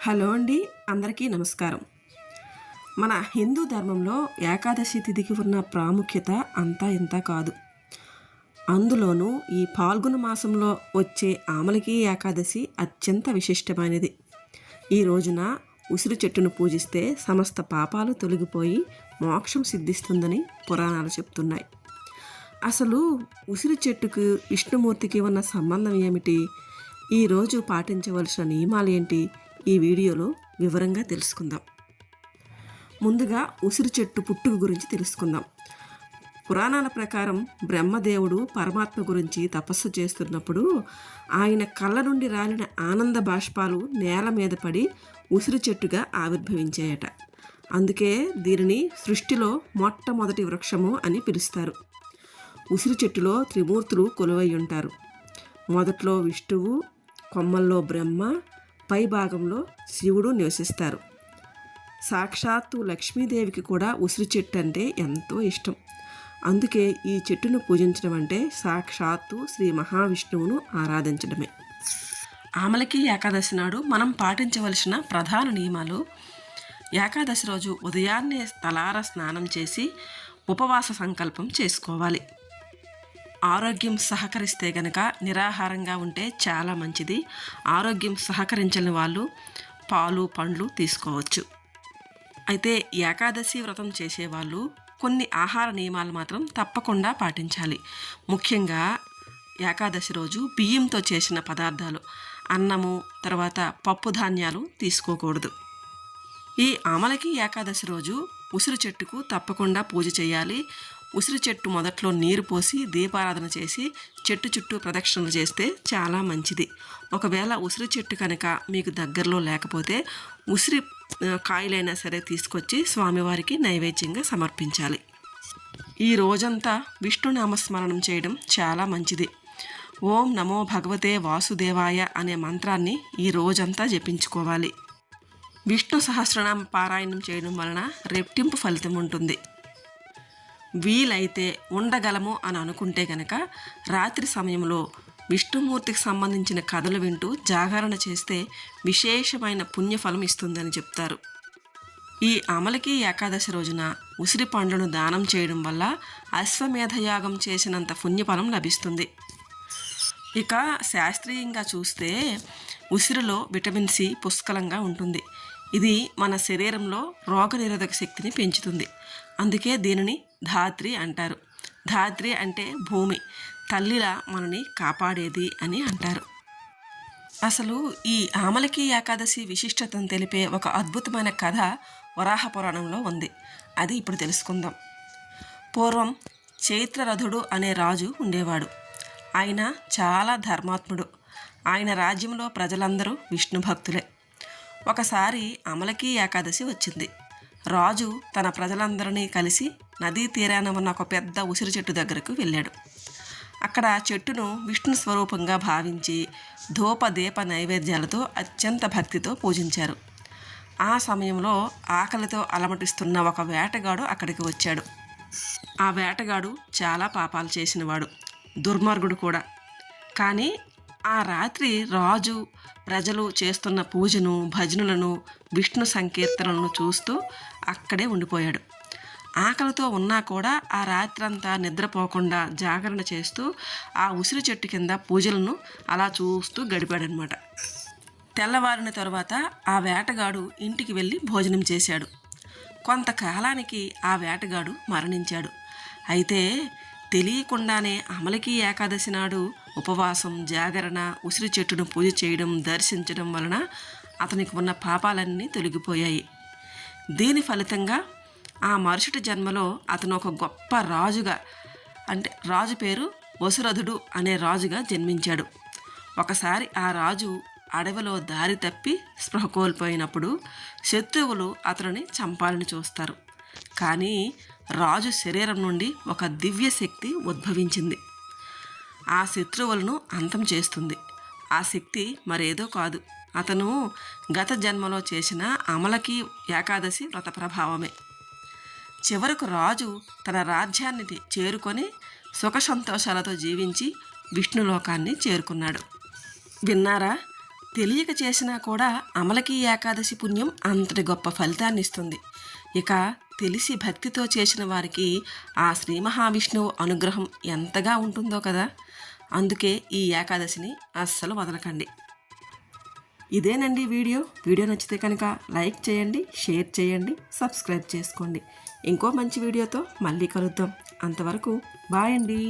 Hello అండి, అందరికీ నమస్కారం. మన హిందూ ధర్మంలో ఏకాదశి తిథికి ఉన్న ప్రాముఖ్యత అంతా ఇంత కాదు. అందులోనూ ఈ పాల్గొన మాసంలో వచ్చే ఆమలకి ఏకాదశి అత్యంత విశిష్టమైనది. ఈ రోజున ఉసిరి చెట్టును పూజిస్తే సమస్త పాపాలు తొలగిపోయి మోక్షం సిద్ధిస్తుందని పురాణాలు చెప్తున్నాయి. అసలు ఉసిరి చెట్టుకు విష్ణుమూర్తికి ఉన్న సంబంధం ఏమిటి? ఈరోజు పాటించవలసిన నియమాలు ఏంటి? ఈ వీడియోలో వివరంగా తెలుసుకుందాం. ముందుగా ఉసిరి చెట్టు పుట్టుక గురించి తెలుసుకుందాం. పురాణాల ప్రకారం బ్రహ్మదేవుడు పరమాత్మ గురించి తపస్సు చేస్తున్నప్పుడు ఆయన కళ్ళ నుండి రాలిన ఆనంద బాష్పాలు నేల మీద పడి ఉసిరి చెట్టుగా ఆవిర్భవించాయట. అందుకే దీనిని సృష్టిలో మొట్టమొదటి వృక్షము అని పిలుస్తారు. ఉసిరి చెట్టులో త్రిమూర్తులు కొలువై ఉంటారు. మొదట్లో విష్ణువు, కొమ్మల్లో బ్రహ్మ, పై భాగంలో శివుడు నివసిస్తారు. సాక్షాత్తు లక్ష్మీదేవికి కూడా ఉసిరి చెట్టు అంటే ఎంతో ఇష్టం. అందుకే ఈ చెట్టును పూజించడం అంటే సాక్షాత్తు శ్రీ మహావిష్ణువును ఆరాధించడమే. ఆమలకి ఏకాదశి నాడు మనం పాటించవలసిన ప్రధాన నియమాలు: ఏకాదశి రోజు ఉదయాన్నే తలార స్నానం చేసి ఉపవాస సంకల్పం చేసుకోవాలి. ఆరోగ్యం సహకరిస్తే గనక నిరాహారంగా ఉంటే చాలా మంచిది. ఆరోగ్యం సహకరించని వాళ్ళు పాలు, పండ్లు తీసుకోవచ్చు. అయితే ఏకాదశి వ్రతం చేసేవాళ్ళు కొన్ని ఆహార నియమాలు మాత్రం తప్పకుండా పాటించాలి. ముఖ్యంగా ఏకాదశి రోజు బియ్యంతో చేసిన పదార్థాలు, అన్నము, తర్వాత పప్పు ధాన్యాలు తీసుకోకూడదు. ఈ ఆమలకి ఏకాదశి రోజు ఉసిరి చెట్టుకు తప్పకుండా పూజ చేయాలి. ఉసిరి చెట్టు మొదట్లో నీరు పోసి దీపారాధన చేసి చెట్టు చుట్టూ ప్రదక్షిణలు చేస్తే చాలా మంచిది. ఒకవేళ ఉసిరి చెట్టు కనుక మీకు దగ్గరలో లేకపోతే ఉసిరి కాయలైనా సరే తీసుకొచ్చి స్వామివారికి నైవేద్యంగా సమర్పించాలి. ఈ రోజంతా విష్ణు నామస్మరణం చేయడం చాలా మంచిది. ఓం నమో భగవతే వాసుదేవాయ అనే మంత్రాన్ని ఈ రోజంతా జపించుకోవాలి. విష్ణు సహస్రనామ పారాయణం చేయడం వలన రెట్టింపు ఫలితం ఉంటుంది. వీలైతే ఉండగలము అని అనుకుంటే గనక రాత్రి సమయంలో విష్ణుమూర్తికి సంబంధించిన కథలు వింటూ జాగరణ చేస్తే విశేషమైన పుణ్యఫలం ఇస్తుందని చెప్తారు. ఈ అమలకి ఏకాదశి రోజున ఉసిరి పండ్లను దానం చేయడం వల్ల అశ్వమేధయాగం చేసినంత పుణ్యఫలం లభిస్తుంది. ఇక శాస్త్రీయంగా చూస్తే ఉసిరిలో విటమిన్ సి పుష్కలంగా ఉంటుంది. ఇది మన శరీరంలో రోగనిరోధక శక్తిని పెంచుతుంది. అందుకే దీనిని ధాత్రి అంటారు. ధాత్రి అంటే భూమి, తల్లిలా మనని కాపాడేది అని అంటారు. అసలు ఈ ఆమలకి ఏకాదశి విశిష్టతను తెలిపే ఒక అద్భుతమైన కథ వరాహ పురాణంలో ఉంది. అది ఇప్పుడు తెలుసుకుందాం. పూర్వం చైత్రరథుడు అనే రాజు ఉండేవాడు. ఆయన చాలా ధర్మాత్ముడు. ఆయన రాజ్యంలో ప్రజలందరూ విష్ణు భక్తులే. ఒకసారి అమలకి ఏకాదశి వచ్చింది. రాజు తన ప్రజలందరినీ కలిసి నదీ తీరాన ఉన్న ఒక పెద్ద ఉసిరి చెట్టు దగ్గరకు వెళ్ళాడు. అక్కడ చెట్టును విష్ణు స్వరూపంగా భావించి ధూపదీప నైవేద్యాలతో అత్యంత భక్తితో పూజించారు. ఆ సమయంలో ఆకలితో అలమటిస్తున్న ఒక వేటగాడు అక్కడికి వచ్చాడు. ఆ వేటగాడు చాలా పాపాలు చేసినవాడు, దుర్మార్గుడు కూడా. కానీ ఆ రాత్రి రాజు ప్రజలు చేస్తున్న పూజను, భజనలను, విష్ణు సంకీర్తనలను చూస్తూ అక్కడే ఉండిపోయాడు. ఆకలితో ఉన్నా కూడా ఆ రాత్రంతా నిద్రపోకుండా జాగరణ చేస్తూ ఆ ఉసిరి చెట్టు కింద పూజలను అలా చూస్తూ గడిపాడనమాట. తెల్లవారిన తరువాత ఆ వేటగాడు ఇంటికి వెళ్ళి భోజనం చేశాడు. కొంతకాలానికి ఆ వేటగాడు మరణించాడు. అయితే తెలియకుండానే అమలకి ఏకాదశి నాడు ఉపవాసం, జాగరణ, ఉసిరి చెట్టును పూజ చేయడం, దర్శించడం వలన అతనికి ఉన్న పాపాలన్నీ తొలగిపోయాయి. దీని ఫలితంగా ఆ మరుసటి జన్మలో అతను ఒక గొప్ప రాజుగా, అంటే రాజు పేరు వసురథుడు అనే రాజుగా జన్మించాడు. ఒకసారి ఆ రాజు అడవిలో దారి తప్పి స్పృహ కోల్పోయినప్పుడు శత్రువులు అతనిని చంపాలని చూస్తారు. కానీ రాజు శరీరం నుండి ఒక దివ్య శక్తి ఉద్భవించింది. ఆ శత్రువులను అంతం చేస్తుంది. ఆ శక్తి మరేదో కాదు, అతను గత జన్మలో చేసిన అమలకి ఏకాదశి వ్రత ప్రభావమే. చివరకు రాజు తన రాజ్యాన్ని చేరుకొని సుఖ సంతోషాలతో జీవించి విష్ణులోకాన్ని చేరుకున్నాడు. విన్నారా? తెలియక చేసినా కూడా అమలకి ఏకాదశి పుణ్యం అంతటి గొప్ప ఫలితాన్ని ఇస్తుంది. ఇక తెలిసి భక్తితో చేసిన వారికి ఆ శ్రీ మహావిష్ణువు అనుగ్రహం ఎంతగా ఉంటుందో కదా. అందుకే ఈ ఏకాదశిని అస్సలు వదలకండి. ఇదేనండి వీడియో నచ్చితే కనుక లైక్ చేయండి, షేర్ చేయండి, సబ్స్క్రైబ్ చేసుకోండి. ఇంకో మంచి వీడియోతో మళ్ళీ కలుద్దాం. అంతవరకు బాయ్ అండి.